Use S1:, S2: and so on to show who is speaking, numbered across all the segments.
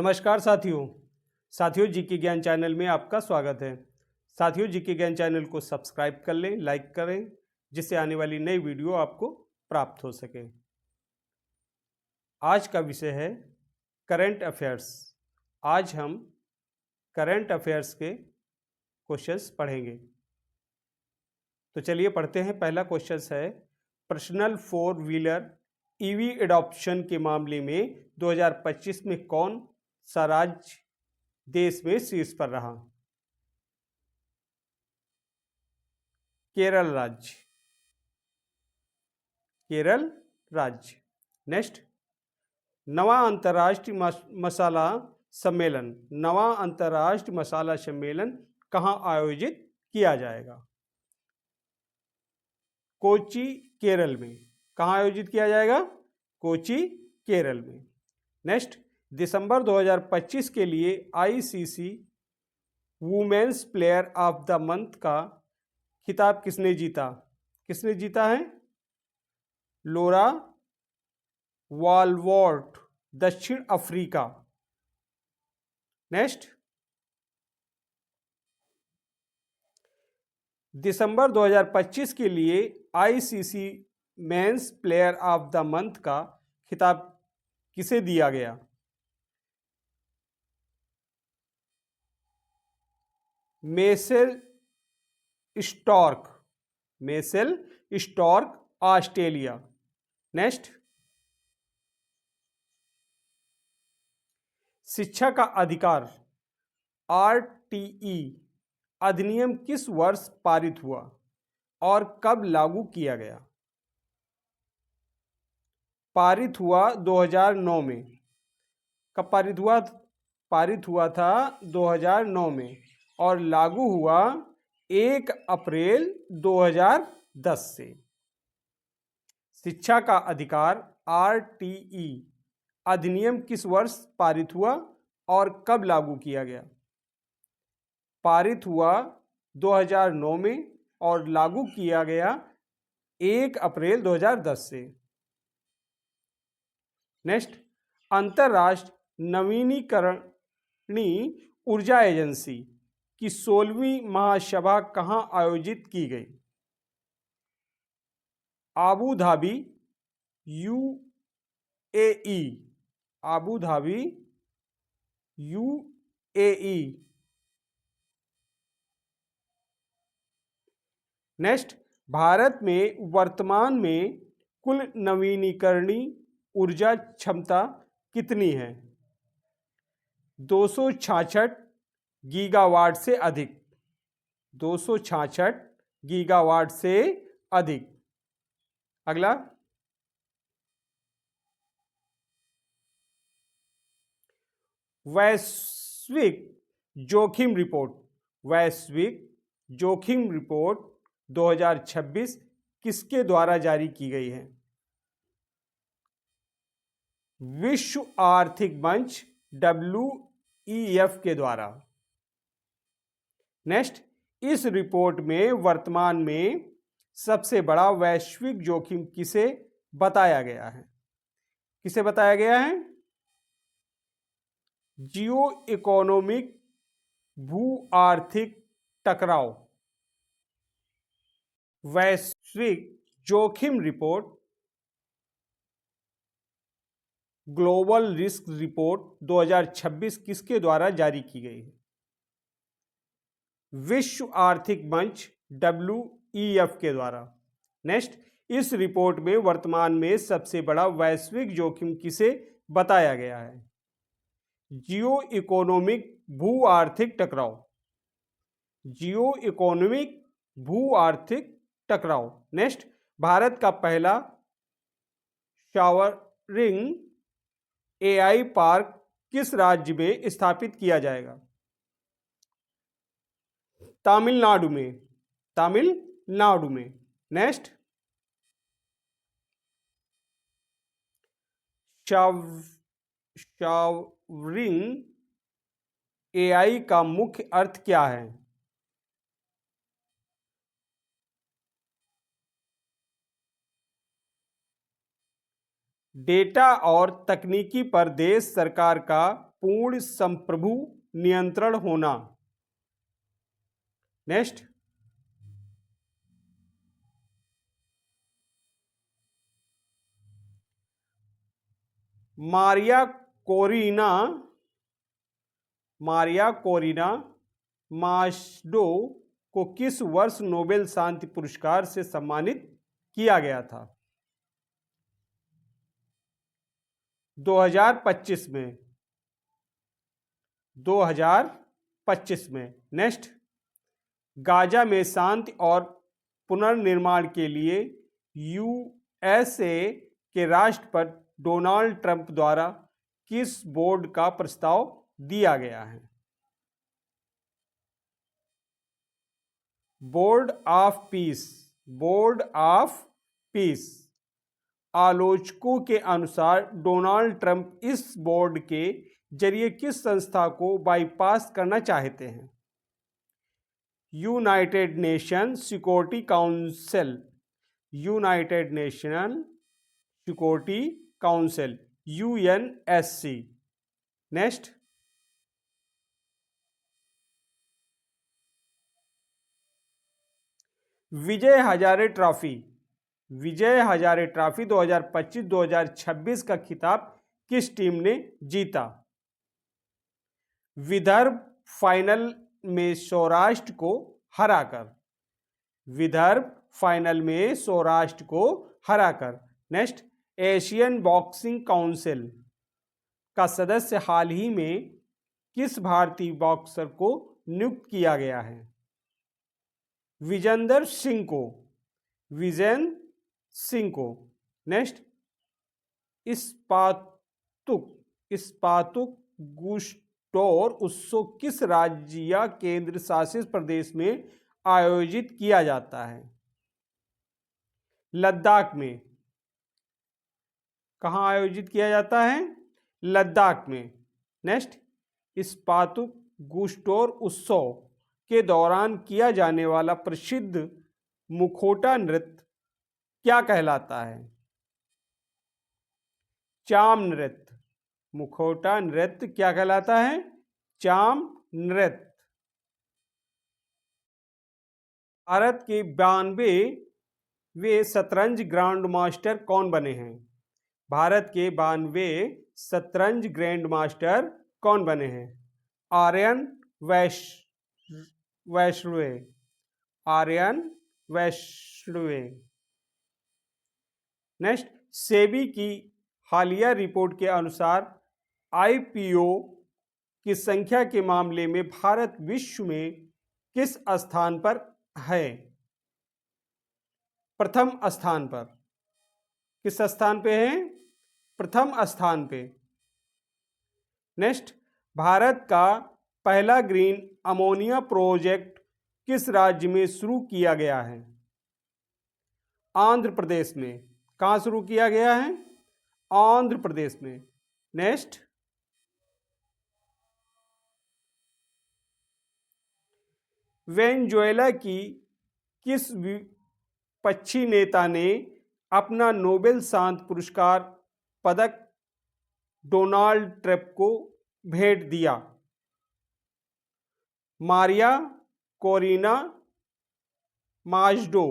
S1: नमस्कार साथियों जीके ज्ञान चैनल में आपका स्वागत है। साथियों जीके ज्ञान चैनल को सब्सक्राइब कर लें, लाइक करें, जिससे आने वाली नई वीडियो आपको प्राप्त हो सके। आज का विषय है करंट अफेयर्स। आज हम करंट अफेयर्स के क्वेश्चंस पढ़ेंगे। तो चलिए पढ़ते हैं। पहला क्वेश्चन है, personal four wheeler EV adoption के मामले में 2025 में कौन सा राज्य देश में शीर्ष पर रहा? केरल राज्य। केरल राज्य। नेक्स्ट, नवा अंतर्राष्ट्रीय मसाला सम्मेलन कहां आयोजित किया जाएगा? कोची, केरल में। कहां आयोजित किया जाएगा? कोची, केरल में। नेक्स्ट, दिसंबर 2025 के लिए ICC women's player of the month का खिताब किसने जीता? किसने जीता है? लोरा वालवॉर्ट, दक्षिण अफ्रीका। नेक्स्ट, दिसंबर 2025 के लिए ICC men's player of the month का खिताब किसे दिया गया? Mitchell Starc. Mitchell Starc, Australia. Next, शिक्षा का अधिकार आरटीई अधिनियम किस वर्ष पारित हुआ और कब लागू किया गया? पारित हुआ 2009 में। कब पारित हुआ? पारित हुआ था 2009 में और लागू हुआ 1 अप्रैल 2010 से। शिक्षा का अधिकार आरटीई अधिनियम किस वर्ष पारित हुआ और कब लागू किया गया? पारित हुआ 2009 में और लागू किया गया 1 अप्रैल 2010 से। नेक्स्ट, अंतरराष्ट्रीय नवीनीकरणीय ऊर्जा एजेंसी की 16वीं महासभा कहां आयोजित की गई? Abu Dhabi, UAE. Abu Dhabi, UAE. Next, Bharat में वर्तमान में कुल नवीनीकरणीय ऊर्जा क्षमता कितनी है? 266 गीगावाट से अधिक। 266 गीगावाट से अधिक। अगला, वैश्विक जोखिम रिपोर्ट। वैश्विक जोखिम रिपोर्ट 2026 किसके द्वारा जारी की गई है? विश्व आर्थिक मंच WEF के द्वारा। नेक्स्ट, इस रिपोर्ट में वर्तमान में सबसे बड़ा वैश्विक जोखिम किसे बताया गया है? किसे बताया गया है? जियो इकोनॉमिक भू आर्थिक टकराव। वैश्विक जोखिम रिपोर्ट ग्लोबल रिस्क रिपोर्ट 2026 किसके द्वारा जारी की गई है? विश्व आर्थिक मंच WEF के द्वारा। नेक्स्ट, इस रिपोर्ट में वर्तमान में सबसे बड़ा वैश्विक जोखिम किसे बताया गया है? जियो इकोनॉमिक भू आर्थिक टकराव। जियो इकोनॉमिक भू आर्थिक टकराव। नेक्स्ट, भारत का पहला शावरिंग AI पार्क किस राज्य में स्थापित किया जाएगा? तमिलनाडु में। तमिलनाडु में। नेक्स्ट, शावरिंग AI का मुख्य अर्थ क्या है? डेटा और तकनीकी पर देश सरकार का पूर्ण संप्रभु नियंत्रण होना। नेक्स्ट, मारिया कोरिना माचडो को किस वर्ष नोबेल शांति पुरस्कार से सम्मानित किया गया था? 2025 में। 2025 में। नेक्स्ट, गाजा में शांति और पुनर्निर्माण के लिए यूएसए के राष्ट्रपति डोनाल्ड ट्रंप द्वारा किस बोर्ड का प्रस्ताव दिया गया है? Board of peace. Board of peace. आलोचकों के अनुसार डोनाल्ड ट्रंप इस बोर्ड के जरिए किस संस्था को बाईपास करना चाहते हैं? United Nation Security Council. United Nation Security Council, UNSC. Next, Vijay Hazare trophy. Vijay Hazare trophy 2025-2026 का खिताब किस टीम ने जीता? विदर्भ फाइनल में सौराष्ट्र को हराकर। विदर्भ फाइनल में सौराष्ट्र को हराकर। नेक्स्ट, एशियन बॉक्सिंग काउंसिल का सदस्य हाल ही में किस भारतीय बॉक्सर को नियुक्त किया गया है? विजेंदर सिंह को। विजेंद्र सिंह को। नेक्स्ट, इस्पातुक गुस्टोर उत्सव किस राज्य या केंद्र शासित प्रदेश में आयोजित किया जाता है? लद्दाख में। कहाँ आयोजित किया जाता है? लद्दाख में। नेक्स्ट, इस्पातुक गुस्टोर उत्सव के दौरान किया जाने वाला प्रसिद्ध मुखौटा नृत्य क्या कहलाता है? चाम नृत्य। मुखौटा नृत्य क्या कहलाता है? चाम नृत्य। भारत के 92वें शतरंज ग्रैंड मास्टर कौन बने हैं? भारत के 92वें शतरंज ग्रैंड मास्टर कौन बने हैं? आर्यन वैष्णवे। आर्यन वैष्णवे। नेक्स्ट, सेबी की हालिया रिपोर्ट के अनुसार आईपीओ की संख्या के मामले में भारत विश्व में किस स्थान पर है? प्रथम स्थान पर। किस स्थान पे है? प्रथम स्थान पे। नेक्स्ट, भारत का पहला ग्रीन अमोनिया प्रोजेक्ट किस राज्य में शुरू किया गया है? आंध्र प्रदेश में। कहाँ शुरू किया गया है? आंध्र प्रदेश में। नेक्स्ट, वेनेजुएला की किस विपक्षी नेता ने अपना नोबेल शांति पुरस्कार पदक डोनाल्ड ट्रंप को भेंट दिया? Maria Corina Machado.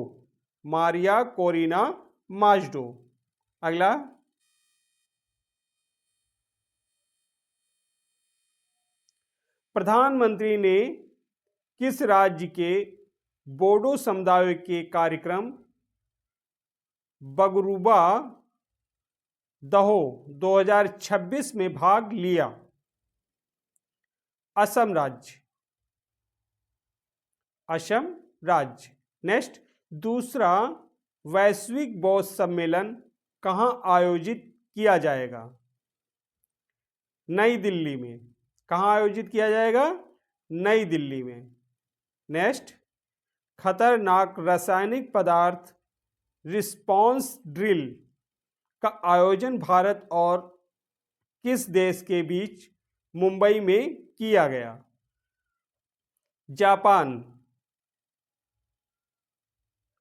S1: Maria Corina Machado. अगला, प्रधानमंत्री ने किस राज्य के बोडो समुदाय के कार्यक्रम बगरुबा दहो 2026 में भाग लिया? असम राज्य। असम राज्य। नेक्स्ट, दूसरा वैश्विक बौद्ध सम्मेलन कहाँ आयोजित किया जाएगा? नई दिल्ली में। कहाँ आयोजित किया जाएगा? नई दिल्ली में। नेक्स्ट, खतरनाक रासायनिक पदार्थ रिस्पॉन्स ड्रिल का आयोजन भारत और किस देश के बीच मुंबई में किया गया? जापान।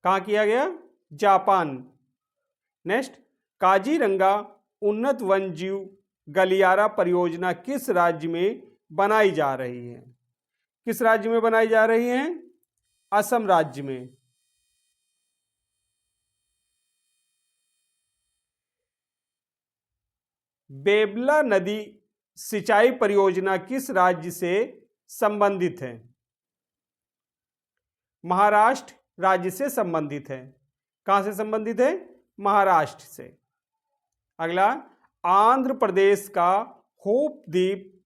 S1: कहाँ किया गया? जापान। नेक्स्ट, काजीरंगा उन्नत वन्यजीव गलियारा परियोजना किस राज्य में बनाई जा रही है? किस राज्य में बनाई जा रही है? असम राज्य में। बेबला नदी सिंचाई परियोजना किस राज्य से संबंधित है? महाराष्ट्र राज्य से संबंधित है। कहां से संबंधित है? महाराष्ट्र से। अगला, आंध्र प्रदेश का होप द्वीप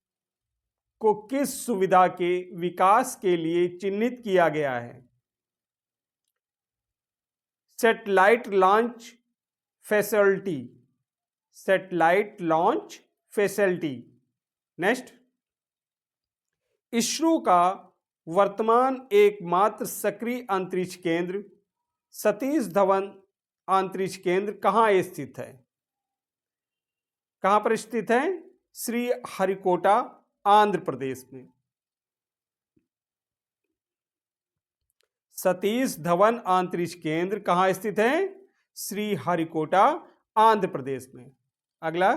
S1: को किस सुविधा के विकास के लिए चिन्हित किया गया है? Satellite launch facility. Satellite launch facility. Next, ISRO का वर्तमान एकमात्र सक्रिय अंतरिक्ष केंद्र सतीश धवन अंतरिक्ष केंद्र कहाँ स्थित है? कहाँ पर स्थित है? श्री हरिकोटा, आंध्र प्रदेश में। सतीश धवन अंतरिक्ष केंद्र कहाँ स्थित है? श्री हरिकोटा, आंध्र प्रदेश में। अगला,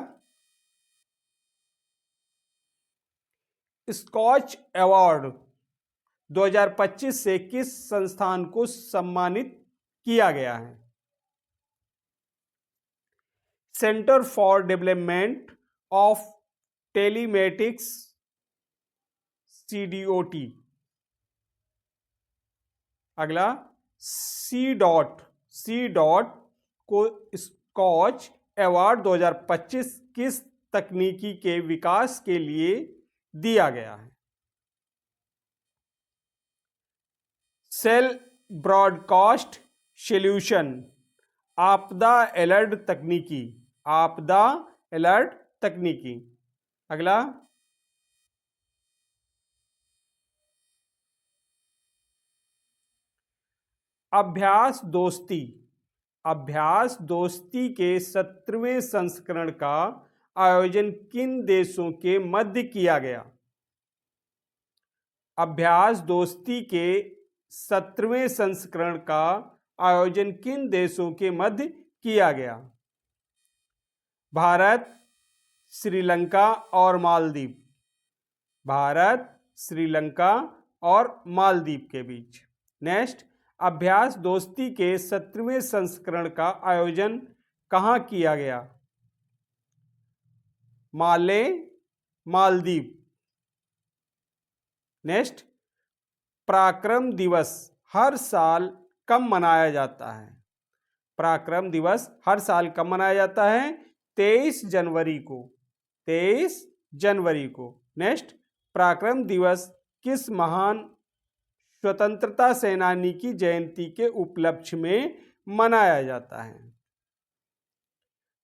S1: स्कॉच अवार्ड 2025 से किस संस्थान को सम्मानित किया गया है? Centre for development of telematics, CDOT। अगला, सी डॉट को स्कॉच अवार्ड 2025 किस तकनीकी के विकास के लिए दिया गया है? सेल ब्रॉडकास्ट सॉल्यूशन, आपदा अलर्ट तकनीकी। आपदा अलर्ट तकनीकी। अगला, अभ्यास दोस्ती के 17वें संस्करण का आयोजन किन देशों के मध्य किया गया? अभ्यास दोस्ती के 17वें संस्करण का आयोजन किन देशों के मध्य किया गया? भारत, श्रीलंका और मालदीव। भारत, श्रीलंका और मालदीव के बीच। नेक्स्ट, अभ्यास दोस्ती के 17वें संस्करण का आयोजन कहाँ किया गया? माले, मालदीव। नेक्स्ट, पराक्रम दिवस हर साल कब मनाया जाता है? पराक्रम दिवस हर साल कब मनाया जाता है? 23 जनवरी को। 23 जनवरी को। नेक्स्ट, पराक्रम दिवस किस महान स्वतंत्रता सेनानी की जयंती के उपलक्ष्य में मनाया जाता है?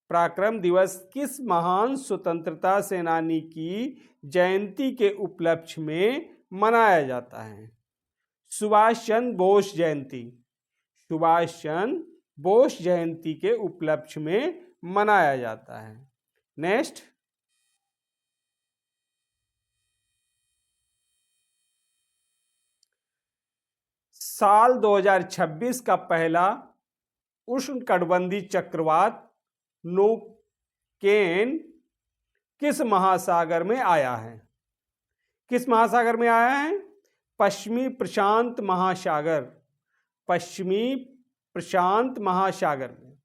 S1: पराक्रम दिवस किस महान स्वतंत्रता सेनानी की जयंती के उपलक्ष्य में मनाया जाता है? सुभाष चंद्र बोस जयंती। सुभाष चंद्र बोस जयंती के उपलक्ष्य में मनाया जाता है। नेक्स्ट, साल 2026 का पहला उष्णकटिबंधीय चक्रवात नोकेन किस महासागर में आया है? किस महासागर में आया है? पश्चिमी प्रशांत महासागर। पश्चिमी प्रशांत महासागर में।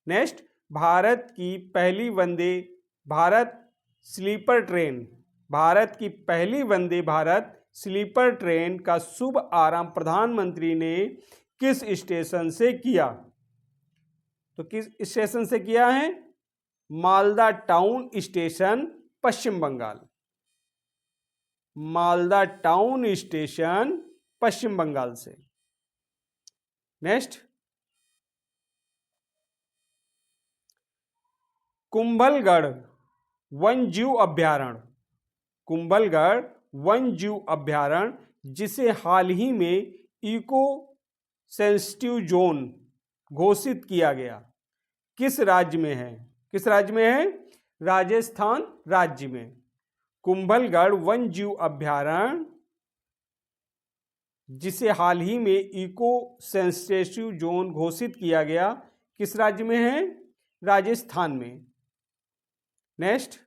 S1: नेक्स्ट, भारत की पहली वंदे भारत स्लीपर ट्रेन। भारत की पहली वंदे भारत स्लीपर ट्रेन का शुभ आरंभ प्रधानमंत्री ने किस स्टेशन से किया? तो किस स्टेशन से किया है? मालदा टाउन स्टेशन, पश्चिम बंगाल। मालदा टाउन स्टेशन, पश्चिम बंगाल से। नेक्स्ट, कुंभलगढ़ वन्यजीव अभ्यारण्य। कुंभलगढ़ वन्यजीव अभ्यारण्य जिसे हाल ही में इको सेंसिटिव जोन घोषित किया गया, किस राज्य में है? किस राज्य में है? राजस्थान राज्य में। कुंभलगढ़ वन्यजीव अभ्यारण्य जिसे हाल ही में इको सेंसिटिव जोन घोषित किया गया, किस राज्य में है? राजस्थान में। नेक्स्ट,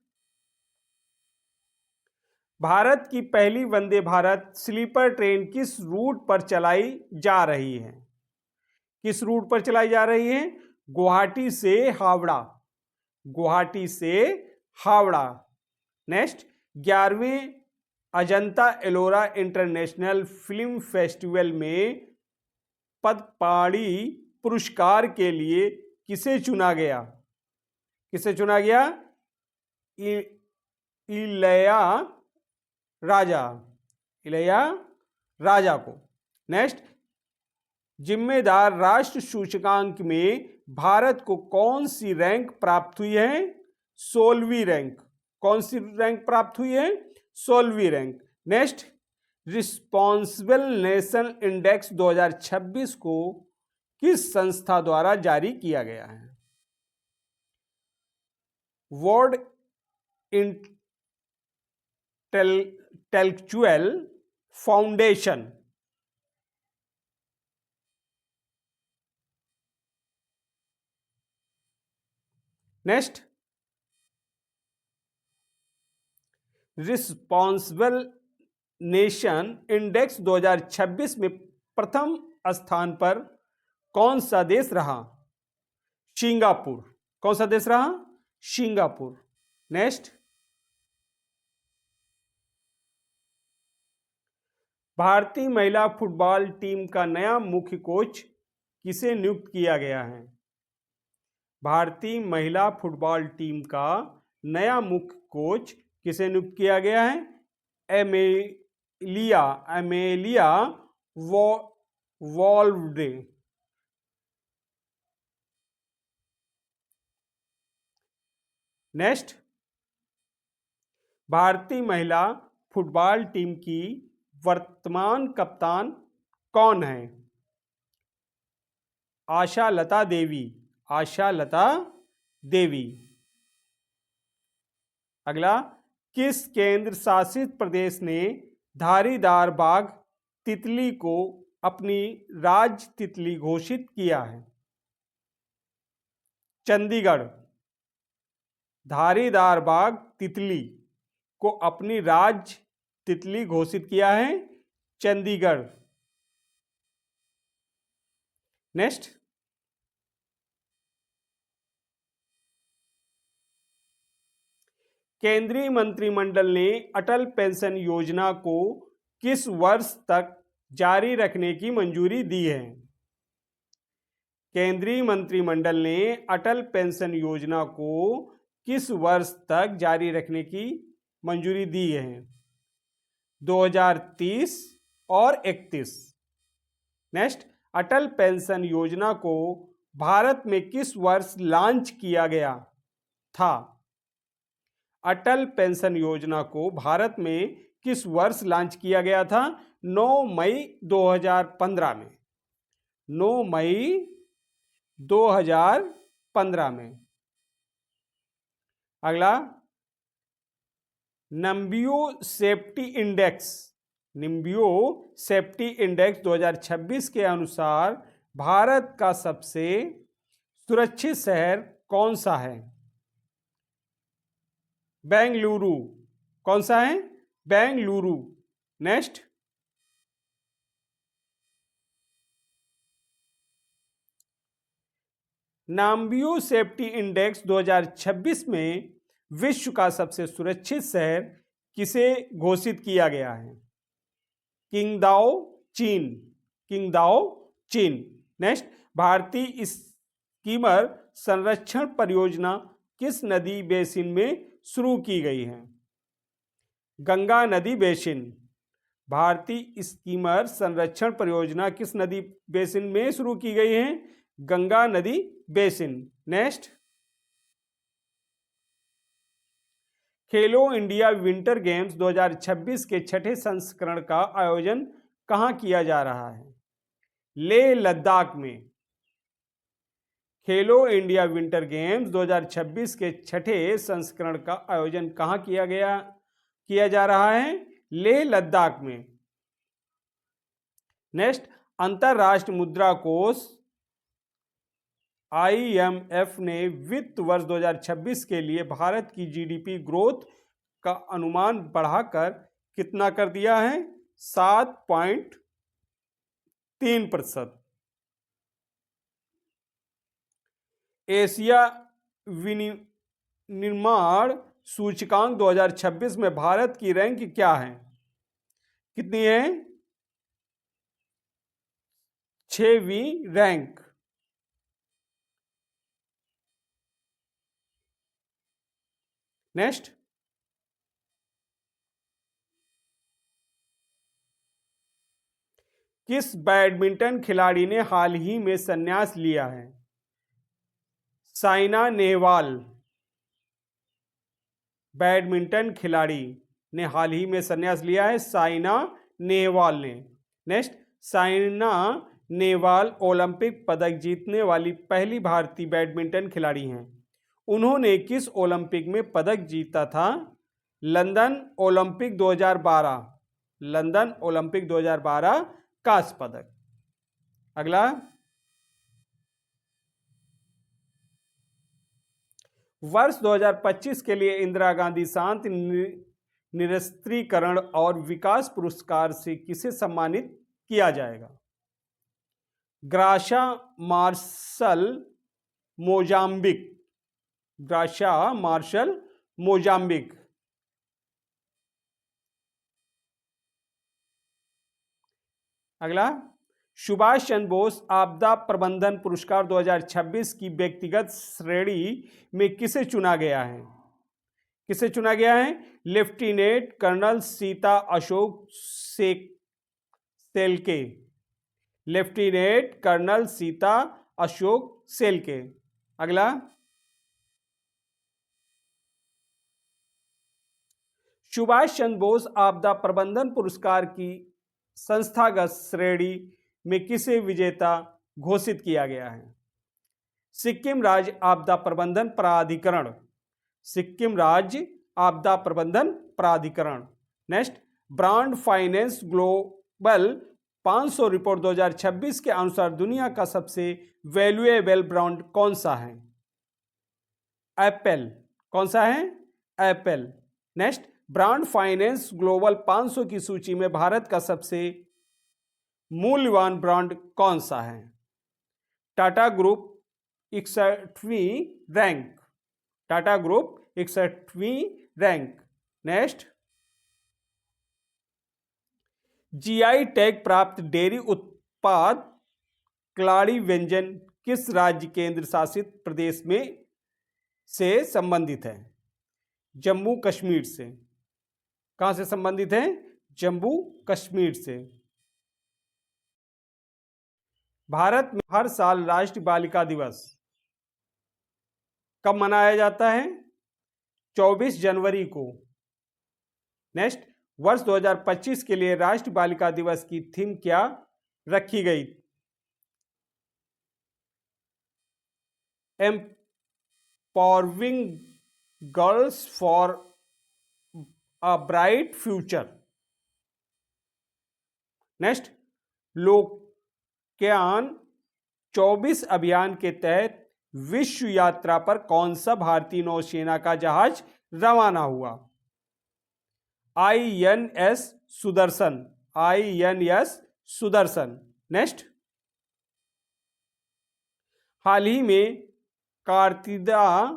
S1: भारत की पहली वंदे भारत स्लीपर ट्रेन किस रूट पर चलाई जा रही है? किस रूट पर चलाई जा रही है? गुवाहाटी से हावड़ा। गुवाहाटी से हावड़ा। नेक्स्ट, 11वें Ajanta Ellora international film festival में पद्मपाणि पुरस्कार के लिए किसे चुना गया? किसे चुना गया? इलैया राजा। इलैया राजा को। नेक्स्ट, जिम्मेदार राष्ट्र सूचकांक में भारत को कौन सी रैंक प्राप्त हुई है? 16वीं रैंक। कौन सी रैंक प्राप्त हुई है? 16वीं rank. Next, responsible nation index 2026 को किस संस्था द्वारा जारी किया गया है? World intellectual foundation. Next, responsible nation index 2026 में प्रथम स्थान पर कौन सा देश रहा? सिंगापुर। कौन सा देश रहा? सिंगापुर। नेक्स्ट, भारतीय महिला फुटबॉल टीम का नया मुख्य कोच किसे नियुक्त किया गया है? भारतीय महिला फुटबॉल टीम का नया मुख्य कोच किसे नियुक्त किया गया है? एमेलिया वॉल्वडे। नेक्स्ट, भारतीय महिला फुटबॉल टीम की वर्तमान कप्तान कौन है? आशा लता देवी। आशा लता देवी। अगला, किस केंद्र शासित प्रदेश ने धारीदार बाघ तितली को अपनी राज्य तितली घोषित किया है? चंडीगढ़। धारीदार बाघ तितली को अपनी राज्य तितली घोषित किया है चंडीगढ़। नेक्स्ट, केंद्रीय मंत्रिमंडल ने अटल पेंशन योजना को किस वर्ष तक जारी रखने की मंजूरी दी है? केंद्रीय मंत्रिमंडल ने अटल पेंशन योजना को किस वर्ष तक जारी रखने की मंजूरी दी है? 2030 और 31। नेक्स्ट, अटल पेंशन योजना को भारत में किस वर्ष लॉन्च किया गया था? अटल पेंशन योजना को भारत में किस वर्ष लॉन्च किया गया था? 9 मई 2015 में। 9 मई 2015 में। अगला, निम्बियो सेफ्टी इंडेक्स 2026 के अनुसार भारत का सबसे सुरक्षित शहर कौन सा है? बेंगलुरु। कौन सा है? बेंगलुरु। नेक्स्ट, नाम्बियो सेफ्टी इंडेक्स 2026 में विश्व का सबसे सुरक्षित शहर किसे घोषित किया गया है? किंगदाओ, चीन। किंगदाओ, चीन। नेक्स्ट, भारतीय स्कीमर संरक्षण परियोजना किस नदी बेसिन में शुरू की गई है? गंगा नदी बेसिन। भारतीय स्कीमर संरक्षण परियोजना किस नदी बेसिन में शुरू की गई है? गंगा नदी बेसिन। नेक्स्ट, खेलो इंडिया विंटर गेम्स 2026 के छठे संस्करण का आयोजन कहां किया जा रहा है? लेह लद्दाख में। खेलो इंडिया विंटर गेम्स 2026 के छठे संस्करण का आयोजन कहां किया जा रहा है? लेह लद्दाख में। नेक्स्ट, अंतरराष्ट्रीय मुद्रा कोष IMF ने वित्त वर्ष 2026 के लिए भारत की GDP ग्रोथ का अनुमान बढ़ाकर कितना कर दिया है? 7.3%। एशिया विनिर्माण सूचकांक 2026 में भारत की रैंक क्या है? कितनी है? 6वीं रैंक। नेक्स्ट, किस बैडमिंटन खिलाड़ी ने हाल ही में संन्यास लिया है? साइना नेहवाल। बैडमिंटन खिलाड़ी ने हाल ही में संन्यास लिया है, साइना नेहवाल ने। नेक्स्ट, साइना नेहवाल ओलंपिक पदक जीतने वाली पहली भारतीय बैडमिंटन खिलाड़ी हैं। उन्होंने किस ओलंपिक में पदक जीता था? London Olympic 2012। लंदन ओलंपिक 2012 कांस्य पदक। अगला, वर्ष 2025 के लिए इंदिरा गांधी शांति निरस्त्रीकरण और विकास पुरस्कार से किसे सम्मानित किया जाएगा? Graca Machel Mozambique. Graca Machel Mozambique. अगला, सुभाष चंद्र बोस आपदा प्रबंधन पुरस्कार 2026 की व्यक्तिगत श्रेणी में किसे चुना गया है? किसे चुना गया है? Lieutenant colonel Sita Ashok Shelke. Lieutenant colonel Sita Ashok Shelke. अगला, सुभाष चंद्र बोस आपदा प्रबंधन पुरस्कार की संस्थागत श्रेणी में किसे विजेता घोषित किया गया है? सिक्किम राज्य आपदा प्रबंधन प्राधिकरण। सिक्किम राज्य आपदा प्रबंधन प्राधिकरण। Next, brand finance global 500 report 2026 के अनुसार दुनिया का सबसे वैल्यूएबल ब्रांड कौन सा है? एप्पल। कौन सा है? Apple. Next, brand finance global 500 की सूची में भारत का सबसे मूल्यवान ब्रांड कौन सा है? टाटा ग्रुप 61वीं रैंक। टाटा ग्रुप 61वीं रैंक। नेक्स्ट, जीआई टैग प्राप्त डेयरी उत्पाद कलाड़ी व्यंजन किस राज्य केंद्र शासित प्रदेश में से संबंधित है? जम्मू कश्मीर से। कहां से संबंधित है? जम्मू कश्मीर से। भारत में हर साल राष्ट्रीय बालिका दिवस कब मनाया जाता है? 24 जनवरी को। नेक्स्ट, वर्ष 2025 के लिए राष्ट्रीय बालिका दिवस की थीम क्या रखी गई? Empowering girls for a bright future. Next, लोकयान 24 अभियान के तहत विश्व यात्रा पर कौन सा भारतीय नौसेना का जहाज रवाना हुआ? INS Sudarshan. INS Sudarshan. Next, हाल ही में कार्तिदा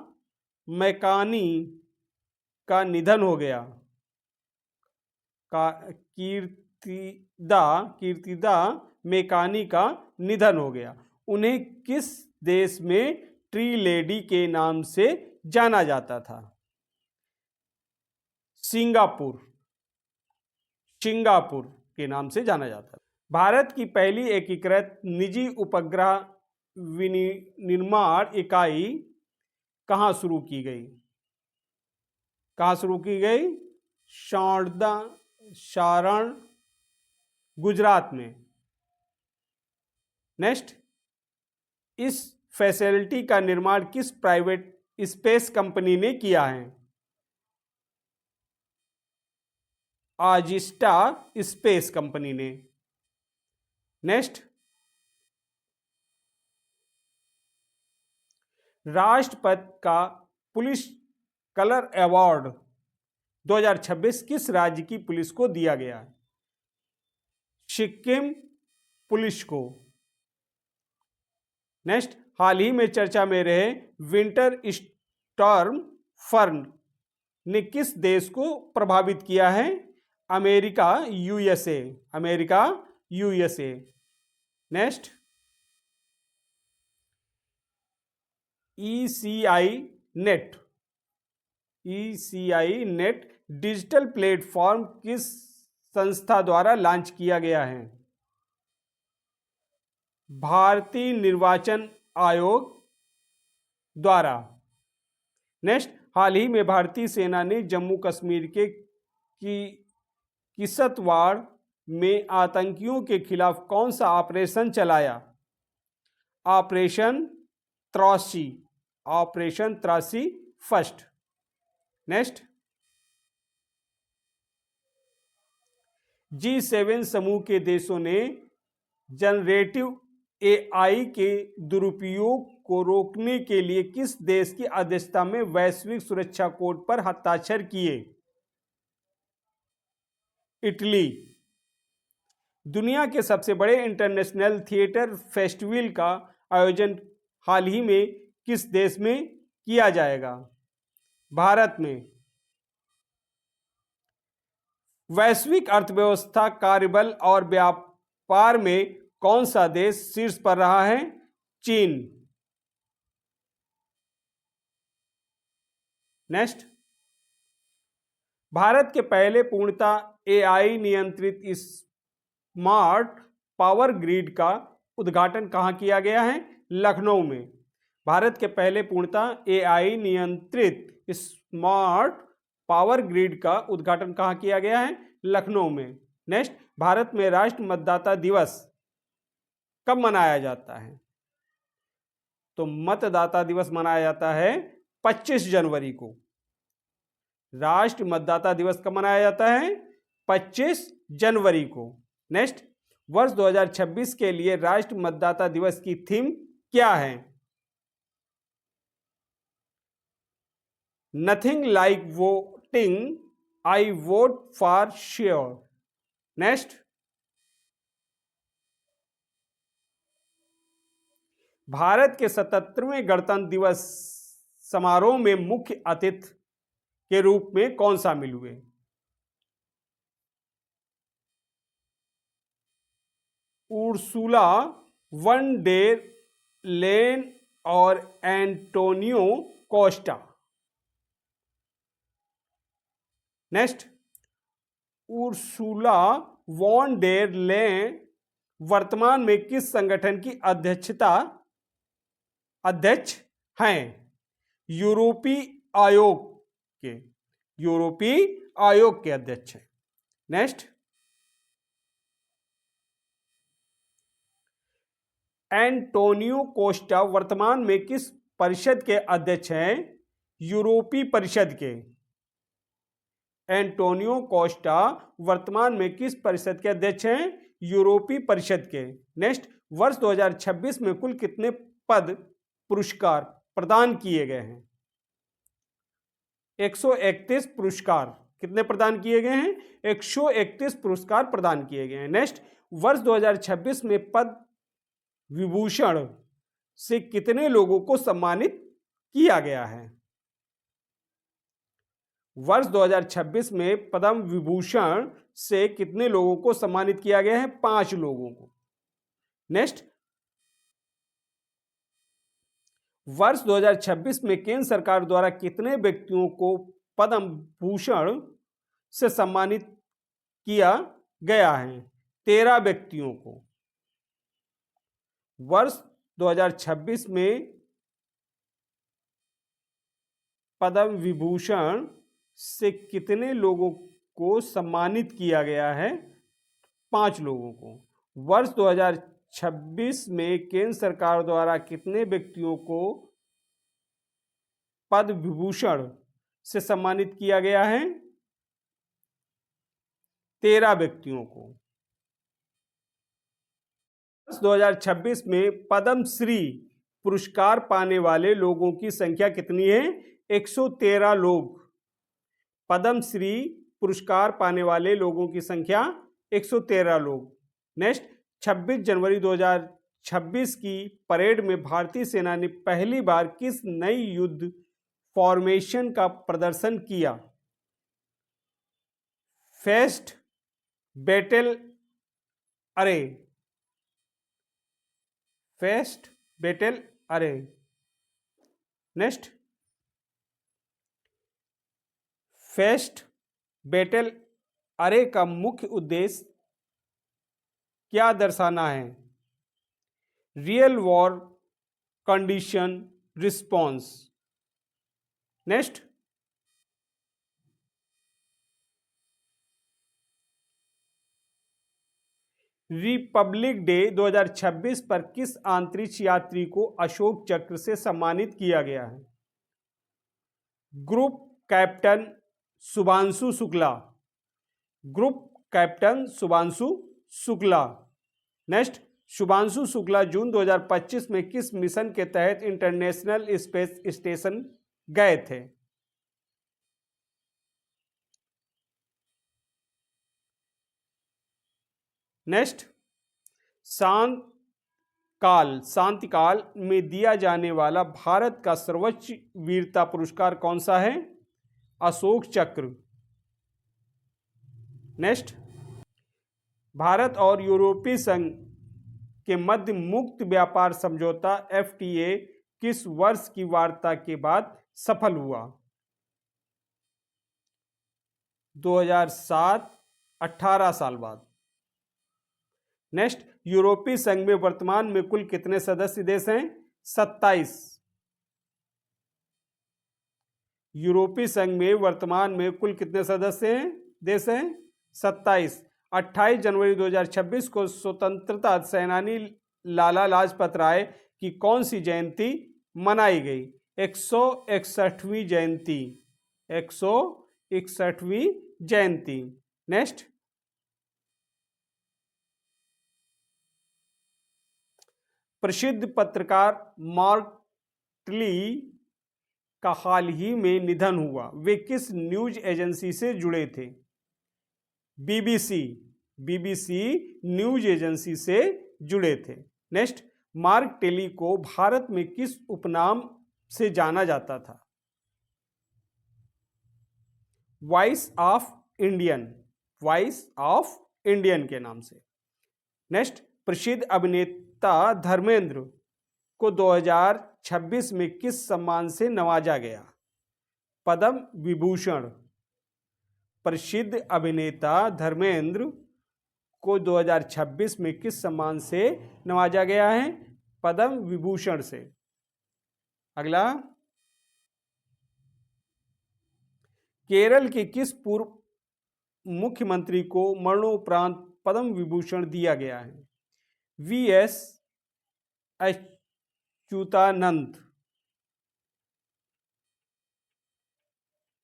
S1: मैकानी का निधन हो गया। कीर्तिदा मैकानी का निधन हो गया। उन्हें किस देश में ट्री लेडी के नाम से जाना जाता था? सिंगापुर। सिंगापुर के नाम से जाना जाता था। भारत की पहली एकीकृत निजी उपग्रह विनिर्माण इकाई कहां शुरू की गई? कहां शुरू की गई? सारण, गुजरात में। नेक्स्ट, इस फैसिलिटी का निर्माण किस प्राइवेट स्पेस कंपनी ने किया है? आजिस्टा स्पेस कंपनी ने। नेक्स्ट, राष्ट्रपति का पुलिस कलर अवार्ड 2026 किस राज्य की पुलिस को दिया गया है? सिक्किम पुलिस को। नेक्स्ट, हाल ही में चर्चा में रहे विंटर स्टॉर्म फर्न ने किस देश को प्रभावित किया है? America, USA. America, USA. Next, ECI net. ECI net digital platform किस संस्था द्वारा लॉन्च किया गया है? भारतीय निर्वाचन आयोग द्वारा। नेक्स्ट, हाल ही में भारतीय सेना ने जम्मू कश्मीर के किश्तवाड़ में आतंकियों के खिलाफ कौन सा ऑपरेशन चलाया? Operation Trashi. Operation Trashi first. Next, G7 समूह के देशों ने जनरेटिव एआई के दुरुपयोग को रोकने के लिए किस देश की अध्यक्षता में वैश्विक सुरक्षा कोड पर हस्ताक्षर किए? इटली। दुनिया के सबसे बड़े इंटरनेशनल थिएटर फेस्टिवल का आयोजन हाल ही में किस देश में किया जाएगा? भारत में। वैश्विक अर्थव्यवस्था, कार्यबल और व्यापार में कौन सा देश शीर्ष पर रहा है? चीन। नेक्स्ट, भारत के पहले पूर्णतः एआई नियंत्रित स्मार्ट पावर ग्रिड का उद्घाटन कहां किया गया है? लखनऊ में। भारत के पहले पूर्णतः एआई नियंत्रित स्मार्ट पावर ग्रिड का उद्घाटन कहां किया गया है? लखनऊ में। नेक्स्ट, भारत में राष्ट्रीय मतदाता दिवस कब मनाया जाता है? तो मतदाता दिवस मनाया जाता है 25 जनवरी को। राष्ट्रीय मतदाता दिवस कब मनाया जाता है? 25 जनवरी को। नेक्स्ट, वर्ष 2026 के लिए राष्ट्रीय मतदाता दिवस की थीम क्या है? Nothing like voting, I vote for sure. Next, Bharat के 77वें गणतंत्र दिवस समारोह में मुख्य अतिथि के रूप में कौन शामिल हुए? उर्सुला वन डेर लेन और Antonio Costa. Next, Ursula von der Leyen वर्तमान में किस संगठन की अध्यक्ष हैं? यूरोपीय आयोग के। यूरोपीय आयोग के अध्यक्ष हैं। नेक्स्ट, एंटोनियो कोस्टा वर्तमान में किस परिषद के अध्यक्ष हैं? यूरोपीय परिषद के। एंटोनियो कोस्टा वर्तमान में किस परिषद के अध्यक्ष हैं? यूरोपीय परिषद के। नेक्स्ट, वर्ष 2026 में कुल कितने पद पुरस्कार प्रदान किए गए हैं? 131 पुरस्कार। कितने प्रदान किए गए हैं? 131 पुरस्कार प्रदान किए गए हैं। नेक्स्ट, वर्ष 2026 में पद्म विभूषण से कितने लोगों को सम्मानित किया गया है? वर्ष 2026 में पद्म विभूषण से कितने लोगों को सम्मानित किया गया है? 5 लोगों को। नेक्स्ट, वर्ष 2026 में केंद्र सरकार द्वारा कितने व्यक्तियों को पद्म भूषण से सम्मानित किया गया है? 13 व्यक्तियों को। वर्ष 2026 में पद्म विभूषण से कितने लोगों को सम्मानित किया गया है? 5 लोगों को। वर्ष 2026 में केंद्र सरकार द्वारा कितने व्यक्तियों को पद्म विभूषण से सम्मानित किया गया है? 13 व्यक्तियों को। वर्ष 2026 में पद्मश्री पुरस्कार पाने वाले लोगों की संख्या कितनी है? 113 लोग पद्म श्री पुरस्कार पाने वाले लोगों की संख्या 113 लोग। नेक्स्ट, 26 जनवरी 2026 की परेड में भारतीय सेना ने पहली बार किस नई युद्ध फॉर्मेशन का प्रदर्शन किया? फर्स्ट बैटल अरे, फर्स्ट बैटल अरे। नेक्स्ट, फर्स्ट बैटल अरे का मुख्य उद्देश्य क्या दर्शाना है? Real war condition response. Next, Republic day 2026 पर किस अंतरिक्ष यात्री को अशोक चक्र से सम्मानित किया गया है? Group captain Shubhanshu Shukla. Group captain Shubhanshu Shukla. Next, Shubhanshu Shukla जून 2025 में किस मिशन के तहत इंटरनेशनल स्पेस स्टेशन गए थे? नेक्स्ट, शांतिकाल में दिया जाने वाला भारत का सर्वोच्च वीरता पुरस्कार कौन सा है? अशोक चक्र। नेक्स्ट, भारत और यूरोपीय संघ के मध्य मुक्त व्यापार समझौता FTA किस वर्ष की वार्ता के बाद सफल हुआ? 2007, 18 साल बाद। नेक्स्ट, यूरोपीय संघ में वर्तमान में कुल कितने सदस्य देश हैं? 27। यूरोपीय संघ में वर्तमान में कुल कितने सदस्य हैं? देश हैं 27। 28 जनवरी 2026 को स्वतंत्रता सेनानी लाला लाजपत राय की कौन सी जयंती मनाई गई? 161वीं जयंती। 161वीं जयंती। नेक्स्ट, प्रसिद्ध पत्रकार मार्क टली का हाल ही में निधन हुआ। वे किस न्यूज एजेंसी से जुड़े थे? बीबीसी न्यूज एजेंसी से जुड़े थे। नेक्स्ट, मार्क टेली को भारत में किस उपनाम से जाना जाता था? Voice of Indian. Voice of Indian के नाम से। नेक्स्ट, प्रसिद्ध अभिनेता धर्मेंद्र को 2026 में किस सम्मान से नवाजा गया? पद्म विभूषण। प्रसिद्ध अभिनेता धर्मेंद्र को 2026 में किस सम्मान से नवाजा गया है? पद्म विभूषण से। अगला, केरल के किस पूर्व मुख्यमंत्री को मरणोपरांत पद्म विभूषण दिया गया है? VS अच्युतानंद।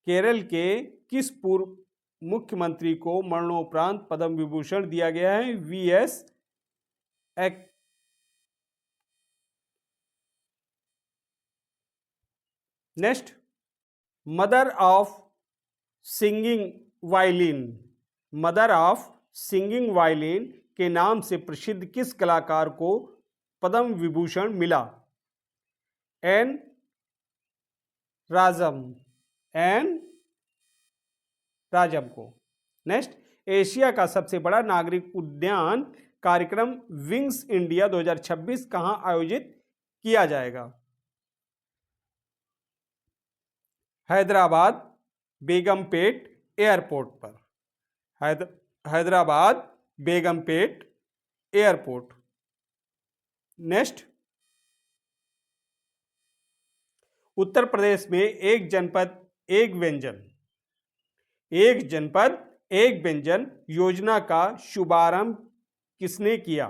S1: केरल के किस पूर्व मुख्यमंत्री को मरणोपरांत पद्म विभूषण दिया गया है? VS next, mother of singing violin. Mother of singing violin के नाम से प्रसिद्ध किस कलाकार को पद्म विभूषण मिला? एन राजम को। नेक्स्ट, एशिया का सबसे बड़ा नागरिक उड्डयन कार्यक्रम विंग्स इंडिया 2026 कहां आयोजित किया जाएगा? हैदराबाद बेगमपेट एयरपोर्ट पर। हैदराबाद बेगमपेट एयरपोर्ट। नेक्स्ट, उत्तर प्रदेश में एक जनपद एक व्यंजन योजना का शुभारंभ किसने किया?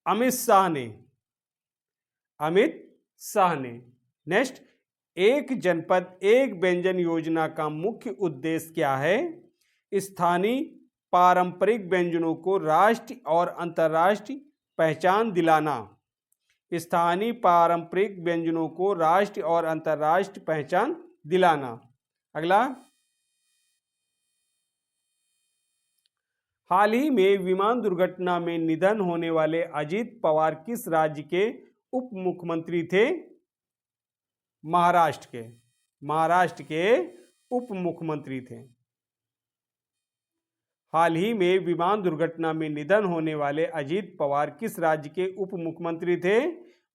S1: अमित शाह ने। नेक्स्ट, एक जनपद एक व्यंजन योजना का मुख्य उद्देश्य क्या है? स्थानीय पारंपरिक व्यंजनों को राष्ट्रीय और अंतर्राष्ट्रीय पहचान दिलाना। स्थानीय पारंपरिक व्यंजनों को राष्ट्रीय और अंतर्राष्ट्रीय पहचान दिलाना। अगला, हाल ही में विमान दुर्घटना में निधन होने वाले अजीत पवार किस राज्य के उप मुख्यमंत्री थे? महाराष्ट्र के उप मुख्यमंत्री थे। हाल ही में विमान दुर्घटना में निधन होने वाले अजीत पवार किस राज्य के उप मुख्यमंत्री थे?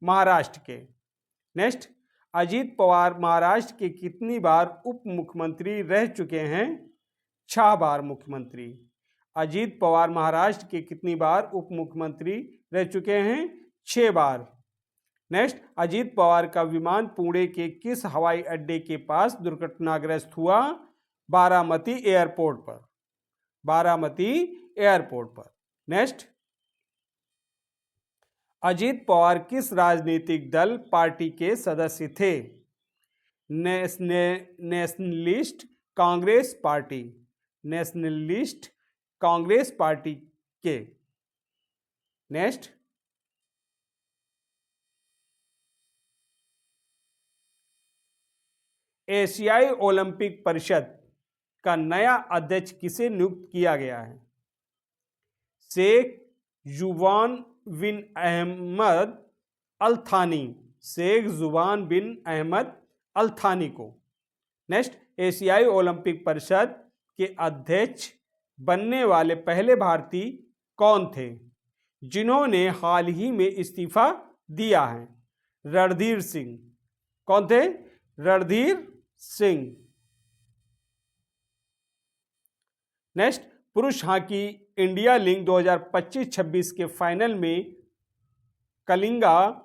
S1: महाराष्ट्र के। नेक्स्ट, अजीत पवार महाराष्ट्र के कितनी बार उप मुख्यमंत्री रह चुके हैं? 6 बार मुख्यमंत्री। अजीत पवार महाराष्ट्र के कितनी बार उप मुख्यमंत्री रह चुके हैं? 6 बार। नेक्स्ट, अजीत पवार का विमान पुणे के किस हवाई अड्डे के पास दुर्घटनाग्रस्त हुआ? बारामती एयरपोर्ट पर। बारामती एयरपोर्ट पर। नेक्स्ट, अजीत पवार किस राजनीतिक दल पार्टी के सदस्य थे? Nationalist Congress party. Nationalist Congress party के। नेक्स्ट, एशियाई ओलंपिक परिषद का नया अध्यक्ष किसे नियुक्त किया गया है? शेख जुबान बिन अहमद अल थानी। शेख जुबान बिन अहमद अल थानी को। नेक्स्ट, एशियाई ओलंपिक परिषद के अध्यक्ष बनने वाले पहले भारतीय कौन थे जिन्होंने हाल ही में इस्तीफा दिया है? रणधीर सिंह। कौन थे? रणधीर सिंह। नेक्स्ट, पुरुष हॉकी इंडिया लीग 2025-26 के फाइनल में कलिंगा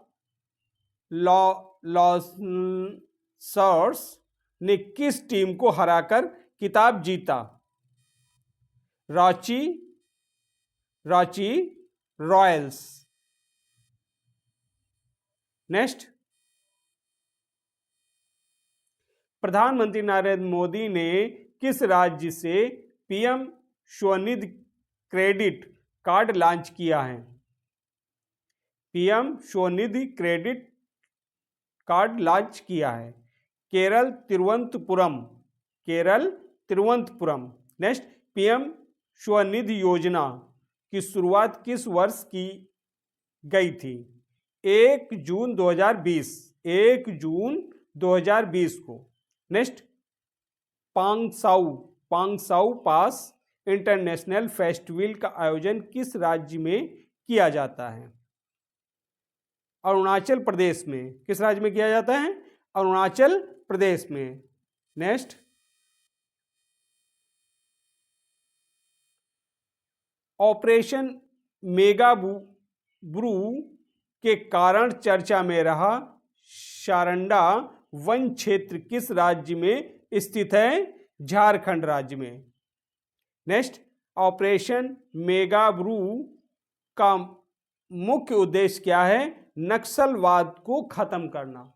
S1: लॉसर्स ने किस टीम को हराकर खिताब जीता? रांची रॉयल्स। नेक्स्ट, प्रधानमंत्री नरेंद्र मोदी ने किस राज्य से PM Svanidhi credit card launch किया है? PM Svanidhi credit card launch किया है केरल तिरुवनंतपुरम। नेक्स्ट, पीएम स्वनिधि योजना की शुरुआत किस वर्ष की गई थी? 1 जून 2020 को। नेक्स्ट, पांगसाउ पास इंटरनेशनल फेस्टिवल का आयोजन किस राज्य में किया जाता है? अरुणाचल प्रदेश में। किस राज्य में किया जाता है? अरुणाचल प्रदेश में। नेक्स्ट, ऑपरेशन मेगाब्रू के कारण चर्चा में रहा सारंडा वन क्षेत्र किस राज्य में स्थित है? झारखंड राज्य में। नेक्स्ट, ऑपरेशन मेगाब्रू का मुख्य उद्देश्य क्या है? नक्सलवाद को खत्म करना।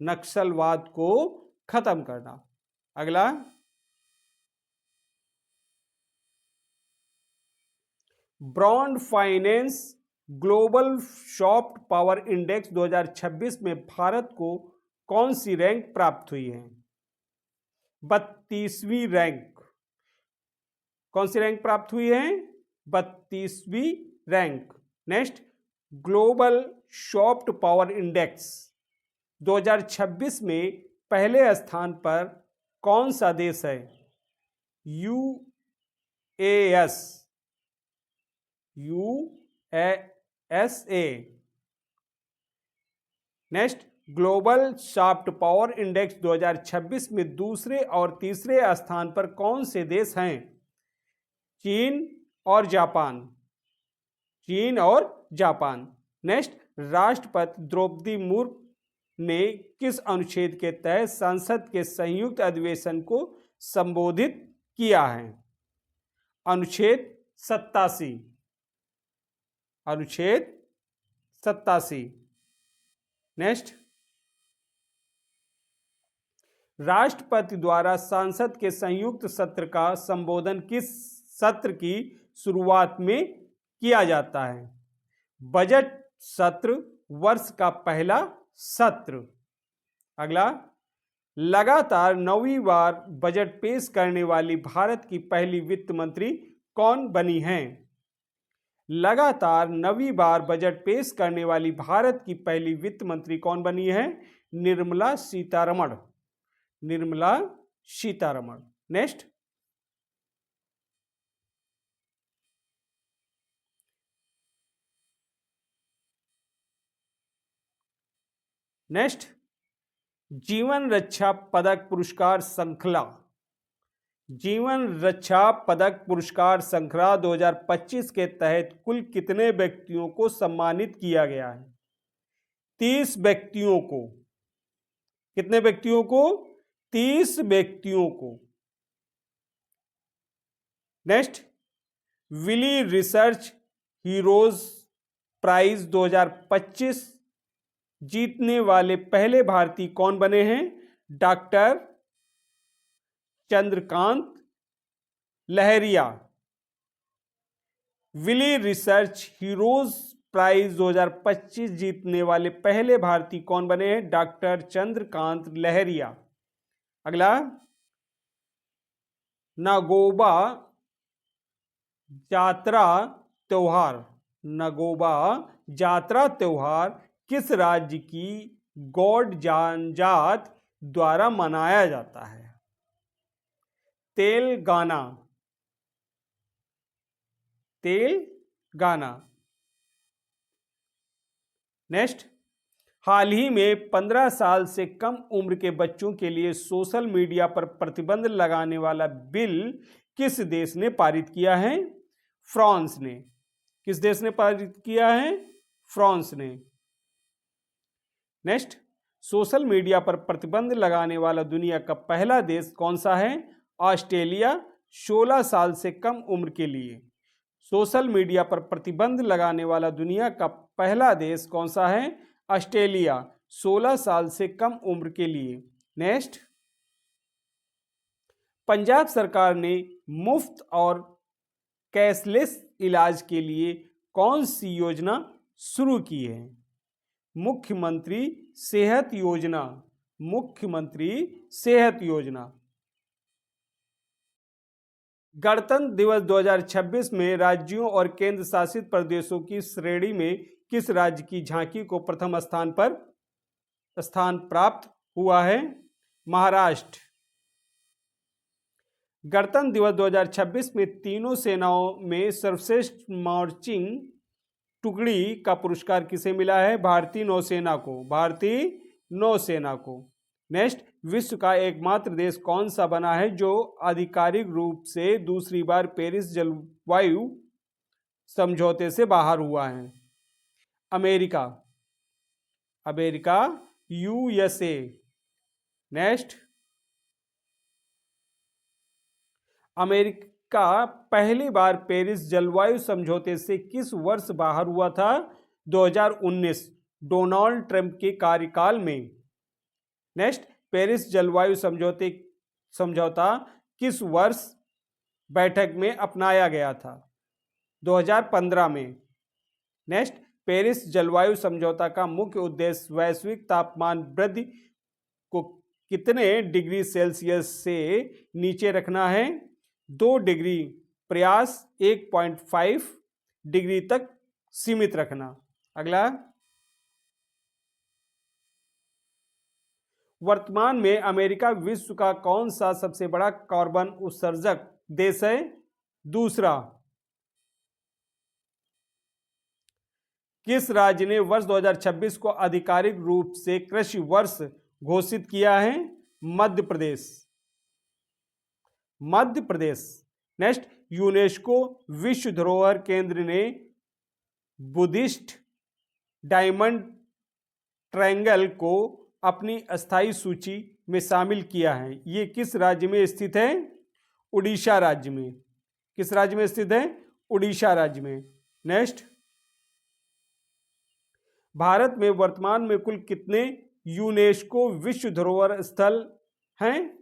S1: नक्सलवाद को खत्म करना। अगला, Brand Finance Global soft power index 2026 में भारत को कौन सी रैंक प्राप्त हुई है? 32वीं रैंक। कौन सी रैंक प्राप्त हुई है? 32वीं rank. Next, global soft power index 2026 में पहले स्थान पर कौन सा देश है? USA। Next, global soft power index 2026 में दूसरे और तीसरे स्थान पर कौन से देश हैं? चीन और जापान। नेक्स्ट, राष्ट्रपति द्रौपदी मुर्मू ने किस अनुच्छेद के तहत संसद के संयुक्त अधिवेशन को संबोधित किया है? अनुच्छेद 87। नेक्स्ट, राष्ट्रपति द्वारा संसद के संयुक्त सत्र का संबोधन किस सत्र की शुरुआत में किया जाता है? बजट सत्र, वर्ष का पहला सत्र। अगला, लगातार 9वीं बार बजट पेश करने वाली भारत की पहली वित्त मंत्री कौन बनी हैं? लगातार 9वीं बार बजट पेश करने वाली भारत की पहली वित्त मंत्री कौन बनी है? निर्मला सीतारमण। निर्मला सीतारमण। नेक्स्ट, जीवन रक्षा पदक पुरस्कार श्रृंखला। जीवन रक्षा पदक पुरस्कार श्रृंखला 2025 के तहत कुल कितने व्यक्तियों को सम्मानित किया गया है? 30 व्यक्तियों को। कितने व्यक्तियों को? 30 व्यक्तियों को। Next, Wiley Research Heroes Prize 2025 जीतने वाले पहले भारतीय कौन बने हैं? Doctor Chandrakant Lahariya. Wiley Research Heroes Prize 2025 जीतने वाले पहले भारतीय कौन बने हैं? डॉक्टर चंद्रकांत लहरिया। अगला, नागोबा जात्रा त्योहार। नागोबा जात्रा त्योहार किस राज्य की गौड़ जनजाति द्वारा मनाया जाता है? तेलंगाना। तेलंगाना। नेक्स्ट, हाल ही में 15 साल से कम उम्र के बच्चों के लिए सोशल मीडिया पर प्रतिबंध लगाने वाला बिल किस देश ने पारित किया है? फ्रांस ने। किस देश ने पारित किया है? फ्रांस ने। नेक्स्ट, सोशल मीडिया पर प्रतिबंध लगाने वाला दुनिया का पहला देश कौन सा है? ऑस्ट्रेलिया। 16 साल से कम उम्र के लिए सोशल मीडिया पर प्रतिबंध लगाने वाला दुनिया का पहला देश कौन सा है? ऑस्ट्रेलिया। 16 साल से कम उम्र के लिए। नेक्स्ट, पंजाब सरकार ने मुफ्त और कैशलेस इलाज के लिए कौन सी योजना शुरू की है? मुख्यमंत्री सेहत योजना। मुख्यमंत्री सेहत योजना। गणतंत्र दिवस 2026 में राज्यों और केंद्र शासित प्रदेशों की श्रेणी में किस राज्य की झांकी को प्रथम स्थान प्राप्त हुआ है? महाराष्ट्र। गणतंत्र दिवस 2026 में तीनों सेनाओं में सर्वश्रेष्ठ मार्चिंग टुकड़ी का पुरस्कार किसे मिला है? भारतीय नौसेना को। भारतीय नौसेना को। नेक्स्ट, विश्व का एकमात्र देश कौन सा बना है जो आधिकारिक रूप से दूसरी बार पेरिस जलवायु समझौते से बाहर हुआ है? America. America, USA. Next, America पहली बार पेरिस जलवायु समझौते से किस वर्ष बाहर हुआ था? 2019, डोनाल्ड ट्रंप के कार्यकाल में। नेक्स्ट, पेरिस जलवायु समझौता किस वर्ष बैठक में अपनाया गया था? 2015 में। नेक्स्ट, पेरिस जलवायु समझौता का मुख्य उद्देश्य वैश्विक तापमान वृद्धि को कितने डिग्री सेल्सियस से नीचे रखना है? 2 डिग्री प्रयास 1.5 डिग्री तक सीमित रखना। अगला, वर्तमान में अमेरिका विश्व का कौन सा सबसे बड़ा कार्बन उत्सर्जक देश है? दूसरा। किस राज्य ने वर्ष 2026 को आधिकारिक रूप से कृषि वर्ष घोषित किया है? मध्य प्रदेश। मध्य प्रदेश। नेक्स्ट, यूनेस्को विश्व धरोहर केंद्र ने बुद्धिस्ट डायमंड ट्रायंगल को अपनी अस्थायी सूची में शामिल किया है। ये किस राज्य में स्थित है? उड़ीसा राज्य में। किस राज्य में स्थित है? उड़ीसा राज्य में। नेक्स्ट, भारत में वर्तमान में कुल कितने यूनेस्को विश्व धरोहर स्थल हैं?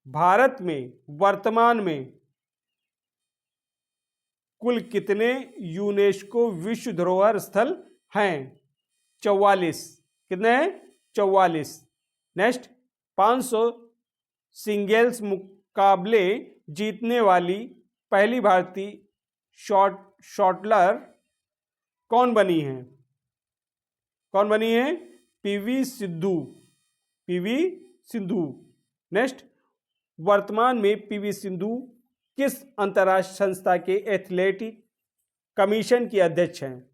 S1: भारत में वर्तमान में कुल कितने यूनेस्को विश्व धरोहर स्थल हैं? 44। कितने हैं? 44। नेक्स्ट, 500 सिंगल्स मुकाबले जीतने वाली पहली भारतीय शॉटलर कौन बनी है? कौन बनी है? PV Sindhu. PV Sindhu. Next, वर्तमान में पीवी सिंधु किस अंतरराष्ट्रीय संस्था के एथलेटिक कमीशन की अध्यक्ष हैं?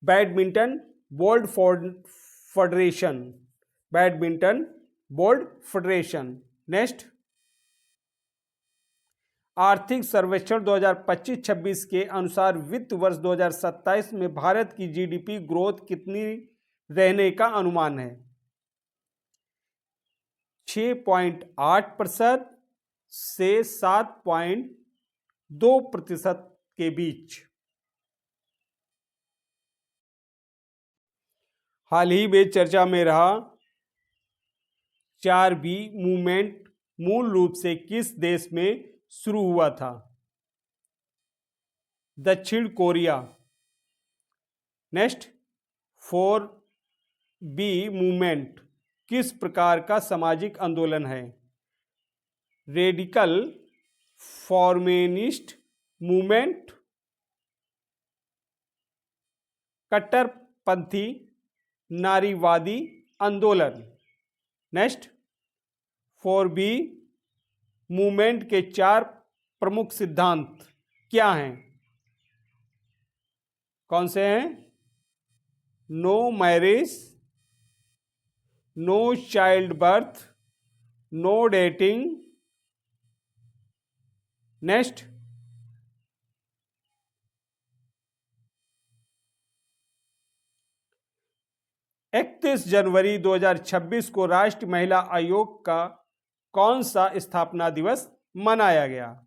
S1: Badminton board federation. Badminton board federation. Next, आर्थिक सर्वेक्षण 2025-26 के अनुसार वित्त वर्ष 2027 में भारत की जीडीपी ग्रोथ कितनी रहने का अनुमान है? 6.8% से 7.2% के बीच। हाल ही में चर्चा में रहा 4B मूवमेंट मूल रूप से किस देश में शुरू हुआ था? दक्षिण कोरिया। नेक्स्ट, 4B मूवमेंट किस प्रकार का सामाजिक आंदोलन है? रेडिकल फॉर्मेनिस्ट मूवमेंट, कट्टरपंथी नारीवादी आंदोलन। नेक्स्ट, 4B मूवमेंट के 4 प्रमुख सिद्धांत क्या हैं? कौन से हैं? No marriage, no child birth, no dating. Next, इकतीस जनवरी 2026 को राष्ट्रीय महिला आयोग का कौन सा स्थापना दिवस मनाया गया?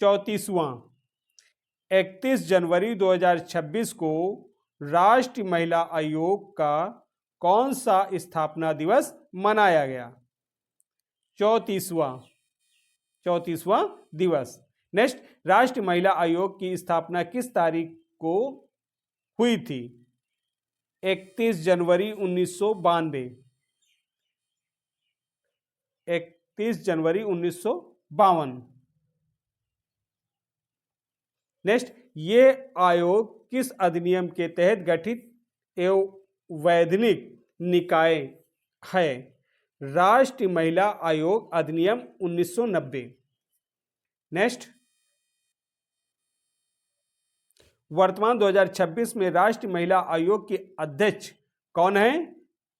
S1: 34वां। 31 जनवरी 2026 को राष्ट्रीय महिला आयोग का कौन सा स्थापना दिवस मनाया गया? 34वां दिवस। नेक्स्ट, राष्ट्रीय महिला आयोग की स्थापना किस तारीख को हुई थी? 31 जनवरी 1992। 31 जनवरी 1952। नेक्स्ट, ये आयोग किस अधिनियम के तहत गठित एवं वैधानिक निकाय है? राष्ट्रीय महिला आयोग अधिनियम 1990। नेक्स्ट, वर्तमान 2026 में राष्ट्रीय महिला आयोग के अध्यक्ष कौन है?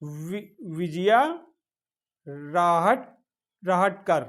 S1: विजया राहटकर।